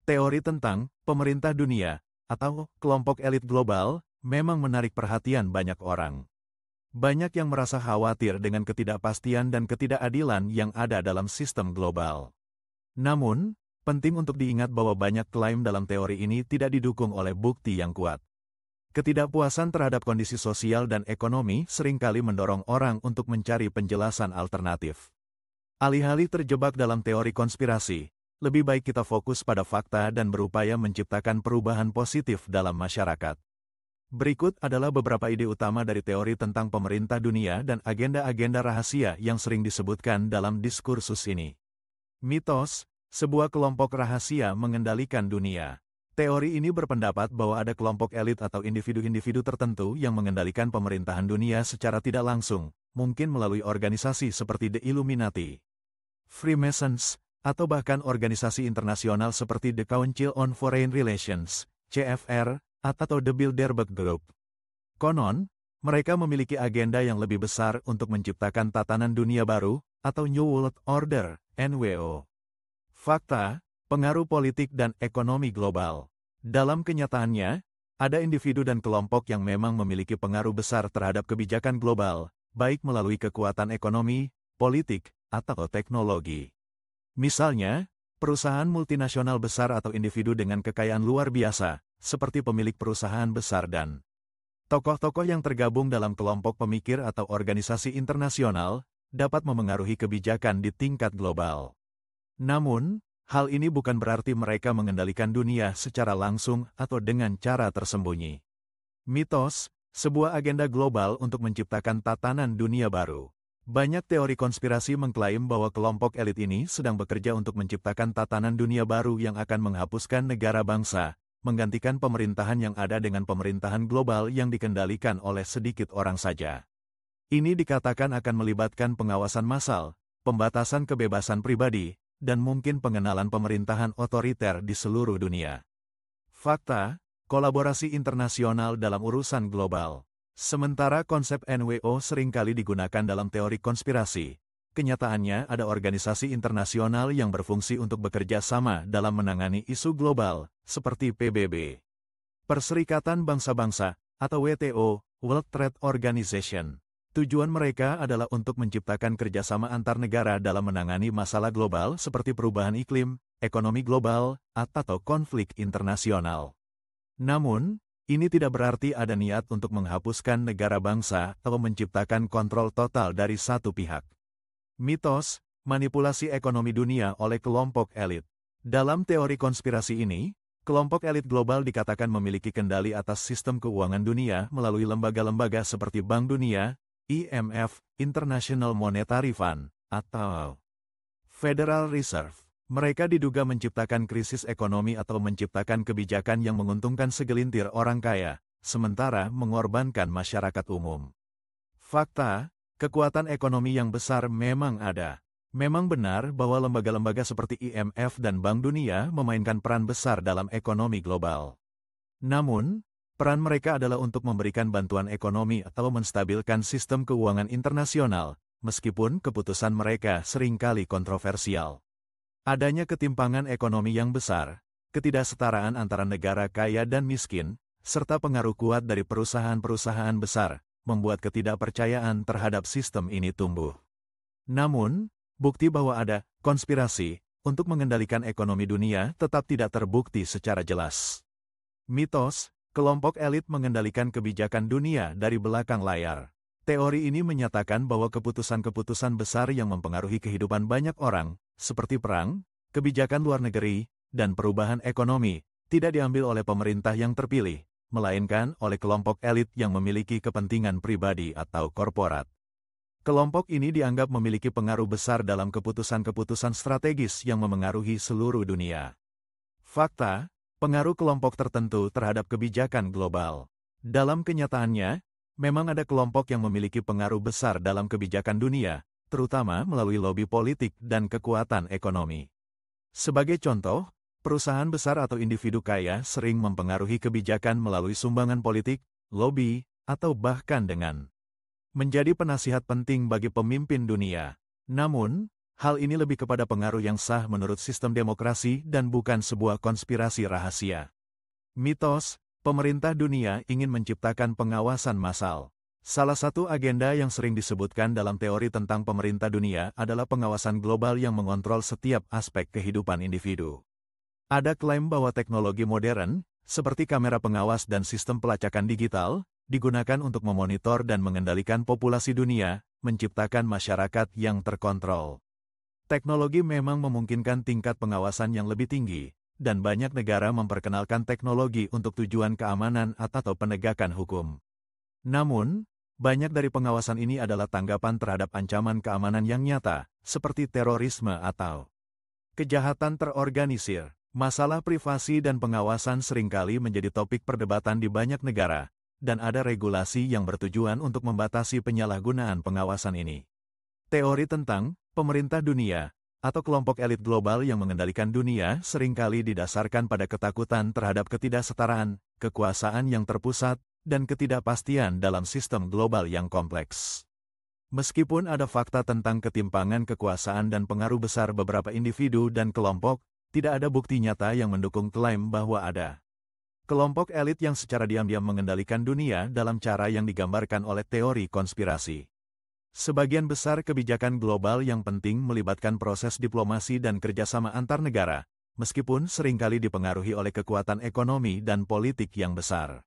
Teori tentang pemerintah dunia atau kelompok elit global memang menarik perhatian banyak orang. Banyak yang merasa khawatir dengan ketidakpastian dan ketidakadilan yang ada dalam sistem global. Namun, penting untuk diingat bahwa banyak klaim dalam teori ini tidak didukung oleh bukti yang kuat. Ketidakpuasan terhadap kondisi sosial dan ekonomi seringkali mendorong orang untuk mencari penjelasan alternatif. Alih-alih terjebak dalam teori konspirasi, lebih baik kita fokus pada fakta dan berupaya menciptakan perubahan positif dalam masyarakat. Berikut adalah beberapa ide utama dari teori tentang pemerintah dunia dan agenda-agenda rahasia yang sering disebutkan dalam diskursus ini. Mitos, sebuah kelompok rahasia mengendalikan dunia. Teori ini berpendapat bahwa ada kelompok elit atau individu-individu tertentu yang mengendalikan pemerintahan dunia secara tidak langsung, mungkin melalui organisasi seperti The Illuminati, Freemasons, atau bahkan organisasi internasional seperti The Council on Foreign Relations, CFR, atau The Bilderberg Group. Konon, mereka memiliki agenda yang lebih besar untuk menciptakan tatanan dunia baru, atau New World Order, NWO. Fakta, pengaruh politik dan ekonomi global. Dalam kenyataannya, ada individu dan kelompok yang memang memiliki pengaruh besar terhadap kebijakan global, baik melalui kekuatan ekonomi, politik, atau teknologi. Misalnya, perusahaan multinasional besar atau individu dengan kekayaan luar biasa, seperti pemilik perusahaan besar dan tokoh-tokoh yang tergabung dalam kelompok pemikir atau organisasi internasional, dapat memengaruhi kebijakan di tingkat global. Namun, hal ini bukan berarti mereka mengendalikan dunia secara langsung atau dengan cara tersembunyi. Mitos, sebuah agenda global untuk menciptakan tatanan dunia baru. Banyak teori konspirasi mengklaim bahwa kelompok elit ini sedang bekerja untuk menciptakan tatanan dunia baru yang akan menghapuskan negara bangsa, menggantikan pemerintahan yang ada dengan pemerintahan global yang dikendalikan oleh sedikit orang saja. Ini dikatakan akan melibatkan pengawasan massal, pembatasan kebebasan pribadi, dan mungkin pengenalan pemerintahan otoriter di seluruh dunia. Fakta, kolaborasi internasional dalam urusan global. Sementara konsep NWO seringkali digunakan dalam teori konspirasi, kenyataannya ada organisasi internasional yang berfungsi untuk bekerja sama dalam menangani isu global, seperti PBB, Perserikatan Bangsa-Bangsa, atau WTO, World Trade Organization. Tujuan mereka adalah untuk menciptakan kerjasama antar negara dalam menangani masalah global seperti perubahan iklim, ekonomi global, atau konflik internasional. Namun, ini tidak berarti ada niat untuk menghapuskan negara bangsa atau menciptakan kontrol total dari satu pihak. Mitos, manipulasi ekonomi dunia oleh kelompok elit. Dalam teori konspirasi ini, kelompok elit global dikatakan memiliki kendali atas sistem keuangan dunia melalui lembaga-lembaga seperti Bank Dunia, IMF, International Monetary Fund, atau Federal Reserve. Mereka diduga menciptakan krisis ekonomi atau menciptakan kebijakan yang menguntungkan segelintir orang kaya, sementara mengorbankan masyarakat umum. Fakta, kekuatan ekonomi yang besar memang ada. Memang benar bahwa lembaga-lembaga seperti IMF dan Bank Dunia memainkan peran besar dalam ekonomi global. Namun, peran mereka adalah untuk memberikan bantuan ekonomi atau menstabilkan sistem keuangan internasional, meskipun keputusan mereka seringkali kontroversial. Adanya ketimpangan ekonomi yang besar, ketidaksetaraan antara negara kaya dan miskin, serta pengaruh kuat dari perusahaan-perusahaan besar, membuat ketidakpercayaan terhadap sistem ini tumbuh. Namun, bukti bahwa ada konspirasi untuk mengendalikan ekonomi dunia tetap tidak terbukti secara jelas. Mitos, kelompok elit mengendalikan kebijakan dunia dari belakang layar. Teori ini menyatakan bahwa keputusan-keputusan besar yang mempengaruhi kehidupan banyak orang, seperti perang, kebijakan luar negeri, dan perubahan ekonomi, tidak diambil oleh pemerintah yang terpilih, melainkan oleh kelompok elit yang memiliki kepentingan pribadi atau korporat. Kelompok ini dianggap memiliki pengaruh besar dalam keputusan-keputusan strategis yang memengaruhi seluruh dunia. Fakta, pengaruh kelompok tertentu terhadap kebijakan global. Dalam kenyataannya, memang ada kelompok yang memiliki pengaruh besar dalam kebijakan dunia, terutama melalui lobi politik dan kekuatan ekonomi. Sebagai contoh, perusahaan besar atau individu kaya sering mempengaruhi kebijakan melalui sumbangan politik, lobi, atau bahkan dengan menjadi penasihat penting bagi pemimpin dunia. Namun, Hal ini lebih kepada pengaruh yang sah menurut sistem demokrasi dan bukan sebuah konspirasi rahasia. Mitos, pemerintah dunia ingin menciptakan pengawasan massal. Salah satu agenda yang sering disebutkan dalam teori tentang pemerintah dunia adalah pengawasan global yang mengontrol setiap aspek kehidupan individu. Ada klaim bahwa teknologi modern, seperti kamera pengawas dan sistem pelacakan digital, digunakan untuk memonitor dan mengendalikan populasi dunia, menciptakan masyarakat yang terkontrol. Teknologi memang memungkinkan tingkat pengawasan yang lebih tinggi, dan banyak negara memperkenalkan teknologi untuk tujuan keamanan atau penegakan hukum. Namun, banyak dari pengawasan ini adalah tanggapan terhadap ancaman keamanan yang nyata, seperti terorisme atau kejahatan terorganisir. Masalah privasi dan pengawasan seringkali menjadi topik perdebatan di banyak negara, dan ada regulasi yang bertujuan untuk membatasi penyalahgunaan pengawasan ini. Teori tentang pemerintah dunia atau kelompok elit global yang mengendalikan dunia seringkali didasarkan pada ketakutan terhadap ketidaksetaraan, kekuasaan yang terpusat, dan ketidakpastian dalam sistem global yang kompleks. Meskipun ada fakta tentang ketimpangan kekuasaan dan pengaruh besar beberapa individu dan kelompok, tidak ada bukti nyata yang mendukung klaim bahwa ada kelompok elit yang secara diam-diam mengendalikan dunia dalam cara yang digambarkan oleh teori konspirasi. Sebagian besar kebijakan global yang penting melibatkan proses diplomasi dan kerjasama antar negara, meskipun seringkali dipengaruhi oleh kekuatan ekonomi dan politik yang besar.